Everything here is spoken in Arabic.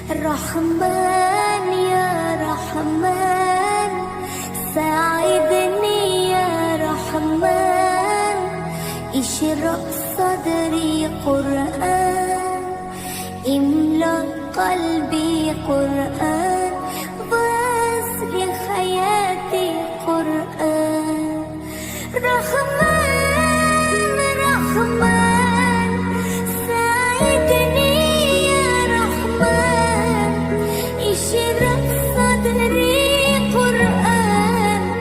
رحمن يا رحمن ساعدني يا رحمن اشرح صدري قرآن املأ قلبي قرآن واسع حياتي قرآن رحمن